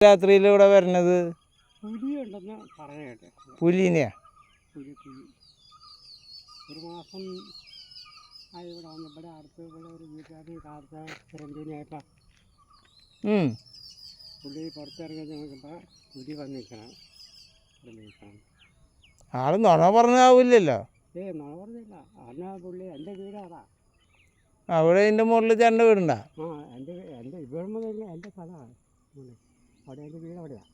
രാത്രിയിലൂടെ വരണത് പുലിയുണ്ടെന്ന് പറഞ്ഞേട്ടെ. പുലിനെയാ? പുലി ഒരു മാസം ആയി ഇവിടെ വന്ന് ഇവിടെ അടുത്ത് ഇവിടെ ഒരു വീട്ടുകാരൻ കാലത്ത് ചിരഞ്ജീവിയായിട്ടാ പുലി പുറത്തിറങ്ങി നോക്കുമ്പോൾ പുലി വന്നിരിക്കണം. ആള് നുണ പറഞ്ഞാവില്ലല്ലോ. നുണ പറഞ്ഞില്ല. അന്നാ പുള്ളി എൻ്റെ വീടാടാ. അവിടെ എൻ്റെ മുകളിൽ ചേട്ടൻ്റെ വീടുണ്ടാ? എൻ്റെ ഇവിടെ എൻ്റെ സ്ഥലമാണ്. അവിടെ എൻ്റെ വീട് അവിടെയാണ്.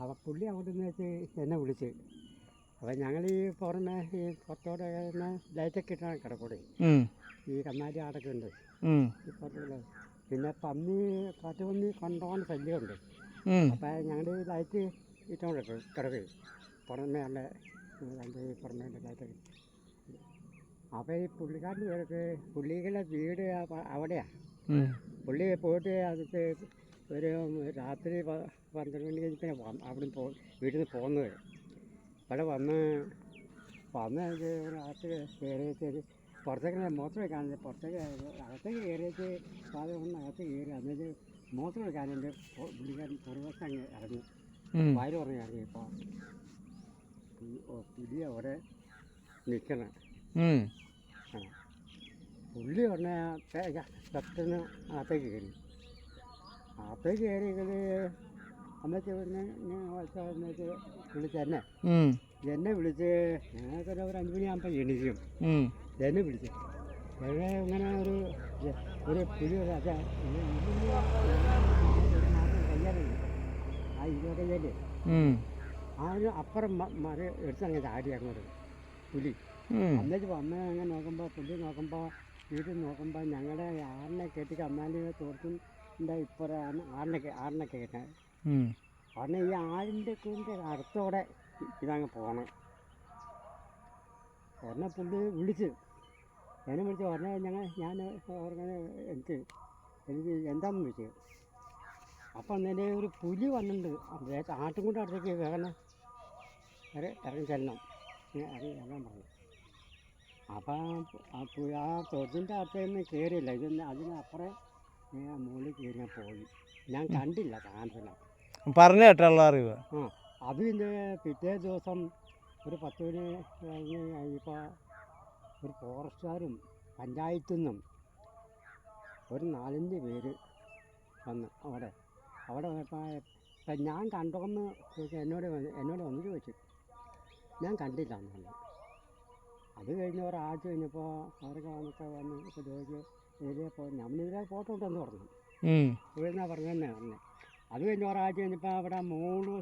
അപ്പം പുള്ളി അങ്ങോട്ട് നിന്ന് വെച്ച് എന്നെ വിളിച്ച്. അപ്പം ഞങ്ങൾ ഈ പുറമെ ഈ പുറത്തോടെ ലൈറ്റൊക്കെ ഇട്ടാണ് കിടക്കൂടെ. ഈ കന്നാലി ആടൊക്കെ ഉണ്ട് ഈ പുറത്തുള്ള. പിന്നെ കാട്ടുപന്നി കൊണ്ടോണ്ട് ശല്യമുണ്ട്. അപ്പം ഞങ്ങൾ ഈ ലൈറ്റ് ഇട്ടുകൊണ്ട് കിടക്കുകയും പുറമേ ഉള്ള എൻ്റെ ഈ പുറമേ ലൈറ്റൊക്കെ. അപ്പോൾ ഈ പുള്ളിക്കാരൻ്റെ പേർക്ക് പുള്ളികളുടെ വീട് അവിടെയാണ്. പുള്ളി പോയിട്ട് അടുത്ത് ഒരു രാത്രി 12 മണി കഴിഞ്ഞ് അവിടെ വീട്ടിൽ നിന്ന് പോകുന്നത്. ഇവിടെ വന്ന് രാത്രി കയറിയിട്ട് പുറത്തേക്ക് മൂത്രം വയ്ക്കാനുണ്ട്. പുറത്തേക്ക് അകത്തേക്ക് കയറിയിട്ട് അകത്ത് കയറി എന്നിട്ട് മൂത്രം വയ്ക്കാനുണ്ട്. പുള്ളിക്കാരൻ പുറവശം അങ്ങ് ഇറങ്ങി വയറ് പറഞ്ഞ് ഇറങ്ങിയപ്പോൾ പുലി അവിടെ നിൽക്കണം. പുള്ളി പറഞ്ഞ പെട്ടെന്ന് അകത്തേക്ക് കയറി. അകത്തേക്ക് കയറിയത് അന്നത്തെ എന്നിട്ട് വിളിച്ച് എന്നെ വിളിച്ച് ഞങ്ങൾക്കൊരു 5 മണിയാകുമ്പോൾ എണീക്കും. എന്നെ വിളിച്ച് ഇങ്ങനെ ഒരു പുലി കയ്യാറുണ്ട്. ആ 25 ആ ഒരു അപ്പുറം മര എടുത്തങ്ങ് ചാടി അങ്ങോട്ട് പുലി. എന്നിട്ട് വന്ന് അങ്ങനെ നോക്കുമ്പോൾ പുലി നോക്കുമ്പോൾ വീട്ടിൽ നോക്കുമ്പോൾ ഞങ്ങളുടെ ആറിനെ കെട്ടി കന്നാലി തോർത്തിൻ്റെ ഇപ്പുറമാണ് ആറിനെ കെട്ടാൻ. കാരണം ഈ ആടിൻ്റെ അടുത്തോടെ ഇതങ്ങ് പോകണം. എന്നെ പുള്ളി വിളിച്ച് പറഞ്ഞാൽ ഞാൻ എനിക്ക് എന്താണെന്ന് ചോദിച്ചു. അപ്പം അന്നേരം ഒരു പുലി വന്നിട്ടുണ്ട്. ആട്ടും കൊണ്ട് അടുത്തേക്ക് വേഗം ഇറങ്ങി ചെല്ലണം എല്ലാം പറഞ്ഞു. അപ്പം ആ തൊഴിലിൻ്റെ അടുത്ത് നിന്ന് കയറിയില്ല. അതിനപ്പുറം മുകളിൽ കയറി ഞാൻ പോയി. ഞാൻ കണ്ടില്ല സാധനത്തിനെ. പറഞ്ഞു കേട്ടുള്ള അറിവ്. അത് പിന്നെ പിറ്റേ ദിവസം ഒരു 10 മണി കഴിഞ്ഞ് കഴിയുമ്പോൾ ഒരു ഫോറസ്റ്റുകാരും പഞ്ചായത്തിൽ നിന്നും ഒരു 4-5 പേര് വന്ന് അവിടെ ഇപ്പം ഞാൻ കണ്ടോന്ന് ചോദിച്ചാൽ എന്നോട് വന്ന് ചോദിച്ചു. ഞാൻ കണ്ടില്ല എന്ന് പറഞ്ഞു. അത് കഴിഞ്ഞ് ഒരാഴ്ച കഴിഞ്ഞപ്പോൾ അവരൊക്കെ വന്ന് ഇപ്പോൾ ചോദിച്ചു നമ്മളിതിലെ ഫോട്ടോ ഉണ്ടെന്ന് പറഞ്ഞു. ഇവിടുന്നാ പറഞ്ഞത് തന്നെ. അത് കഴിഞ്ഞ് ഒരാഴ്ച കഴിഞ്ഞപ്പോൾ അവിടെ 3